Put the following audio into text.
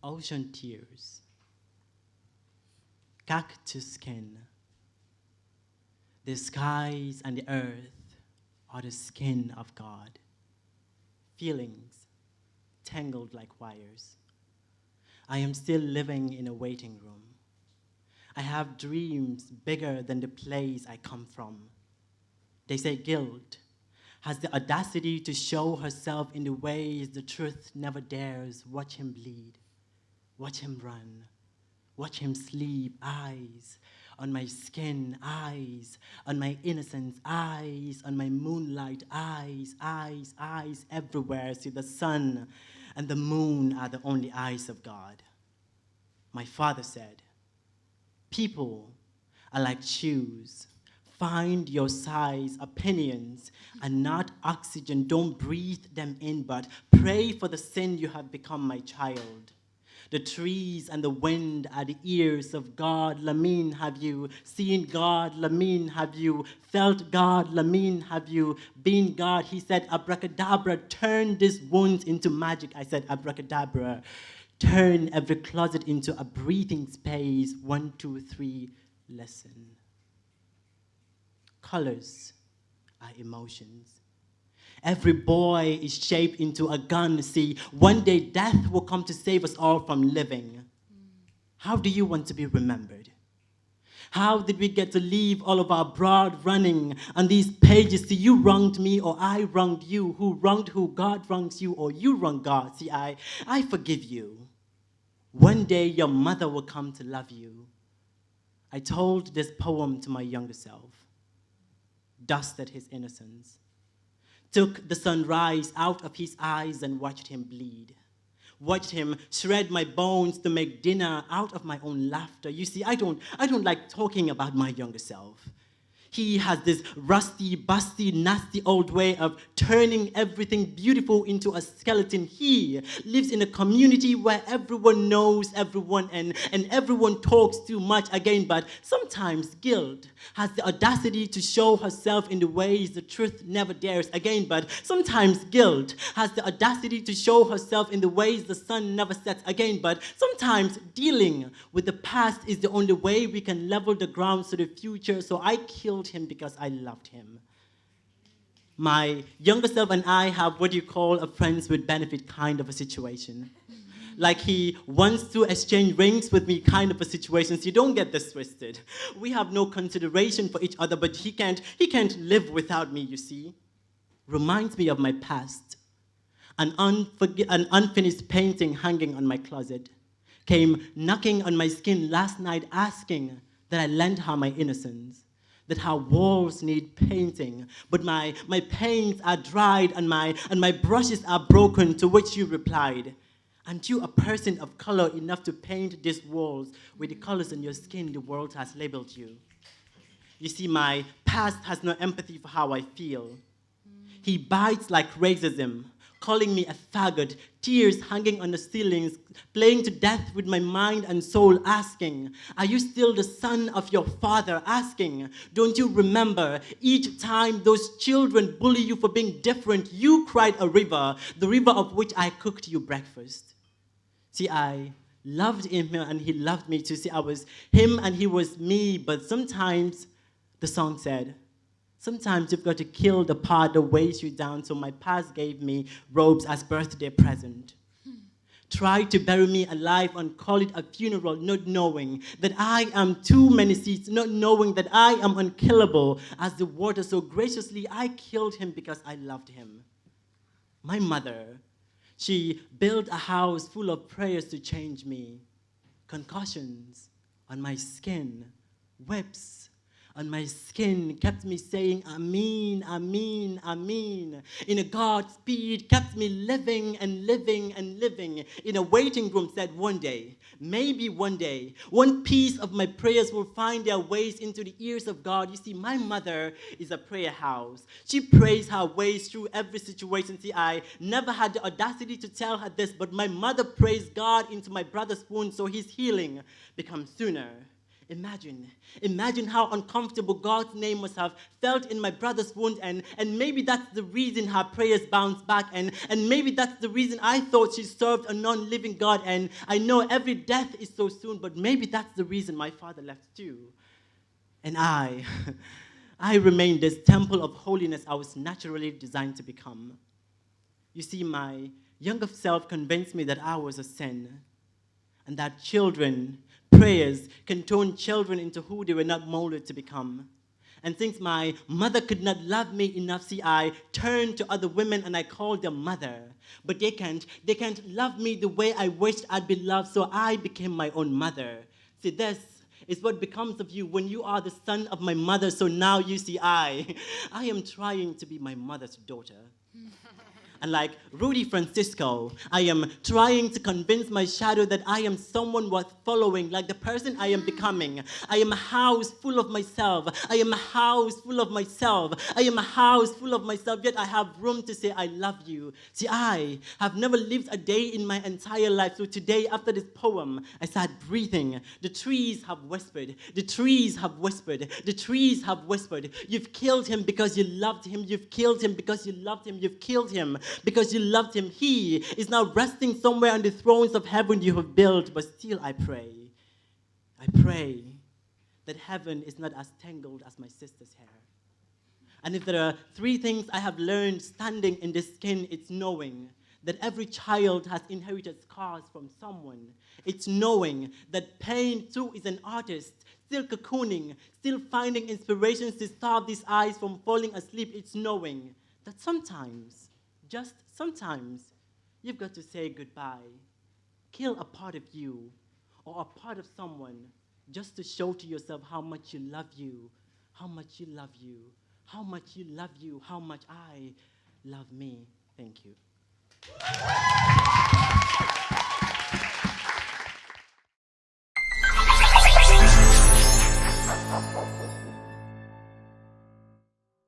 ocean tears, cactus skin. The skies and the earth are the skin of God. Feelings tangled like wires. I am still living in a waiting room. I have dreams bigger than the place I come from. They say guilt has the audacity to show herself in the ways the truth never dares. Watch him bleed, watch him run, watch him sleep. Eyes on my skin, eyes on my innocence, eyes on my moonlight, eyes, eyes, eyes everywhere. See, the sun and the moon are the only eyes of God. My father said, people are like shoes. Find your size, opinions, and not oxygen. Don't breathe them in, but pray for the sin you have become, my child. The trees and the wind are the ears of God. Lamin, have you seen God? Lamin, have you felt God? Lamin, have you been God? He said, abracadabra, turn these wounds into magic. I said, abracadabra, turn every closet into a breathing space. 1, 2, 3, listen. Colors are emotions. Every boy is shaped into a gun. See, one day death will come to save us all from living. How do you want to be remembered? How did we get to leave all of our broad running on these pages? See, you wronged me or I wronged you. Who wronged who? God wrongs you or you wrong God. See, I forgive you. One day your mother will come to love you. I told this poem to my younger self. Dusted his innocence, took the sunrise out of his eyes and watched him bleed, watched him shred my bones to make dinner out of my own laughter. You see, I don't like talking about my younger self. He has this rusty, busty, nasty old way of turning everything beautiful into a skeleton. He lives in a community where everyone knows everyone and everyone talks too much again, but sometimes guilt has the audacity to show herself in the ways the truth never dares again, but sometimes guilt has the audacity to show herself in the ways the sun never sets again, but sometimes dealing with the past is the only way we can level the ground to the future. So I killed him because I loved him. My younger self and I have what you call a friends with benefit kind of a situation. Like he wants to exchange rings with me kind of a situation. So you don't get this twisted. We have no consideration for each other, but he can't live without me, you see. Reminds me of my past. An unfinished painting hanging on my closet came knocking on my skin last night asking that I lend her my innocence, that her walls need painting, but my paints are dried and my brushes are broken, to which you replied, aren't you a person of color enough to paint these walls with the colors on your skin the world has labeled you? You see, my past has no empathy for how I feel. He bites like racism, calling me a faggot, tears hanging on the ceilings, playing to death with my mind and soul, asking, are you still the son of your father? Asking, don't you remember each time those children bully you for being different, you cried a river, the river of which I cooked you breakfast. See, I loved him and he loved me too. See, I was him and he was me, but sometimes, the song said, sometimes you've got to kill the part that weighs you down, so my past gave me robes as birthday present. Tried to bury me alive and call it a funeral, not knowing that I am too many seats, not knowing that I am unkillable as the water. So graciously, I killed him because I loved him. My mother, she built a house full of prayers to change me. Concussions on my skin, whips on my skin kept me saying, Amen, Amen, Amen. In a Godspeed kept me living and living and living. In a waiting room said one day, maybe one day, one piece of my prayers will find their ways into the ears of God. You see, my mother is a prayer house. She prays her ways through every situation. See, I never had the audacity to tell her this, but my mother prays God into my brother's wound so his healing becomes sooner. Imagine how uncomfortable God's name must have felt in my brother's wound, and maybe that's the reason her prayers bounced back, and maybe that's the reason I thought she served a non-living God, and I know every death is so soon, but maybe that's the reason my father left too. And I remained this temple of holiness I was naturally designed to become. You see, my younger self convinced me that I was a sin, and that prayers can turn children into who they were not molded to become. And since my mother could not love me enough, see, I turned to other women and I called them mother. But they can't love me the way I wished I'd be loved, so I became my own mother. See, this is what becomes of you when you are the son of my mother, so now you see I am trying to be my mother's daughter. And like Rudy Francisco, I am trying to convince my shadow that I am someone worth following, like the person I am becoming. I am a house full of myself. I am a house full of myself. I am a house full of myself, yet I have room to say I love you. See, I have never lived a day in my entire life, so today, after this poem, I start breathing. The trees have whispered. The trees have whispered. The trees have whispered. You've killed him because you loved him. You've killed him because you loved him. You've killed him because you loved him. He is now resting somewhere on the thrones of heaven you have built, but still I pray that heaven is not as tangled as my sister's hair. And if there are 3 things I have learned standing in this skin, it's knowing that every child has inherited scars from someone. It's knowing that pain too is an artist, still cocooning, still finding inspirations to stop these eyes from falling asleep. It's knowing that sometimes, just sometimes, you've got to say goodbye. Kill a part of you or a part of someone just to show to yourself how much you love you, how much you love you, how much you love you, how much I love me. Thank you.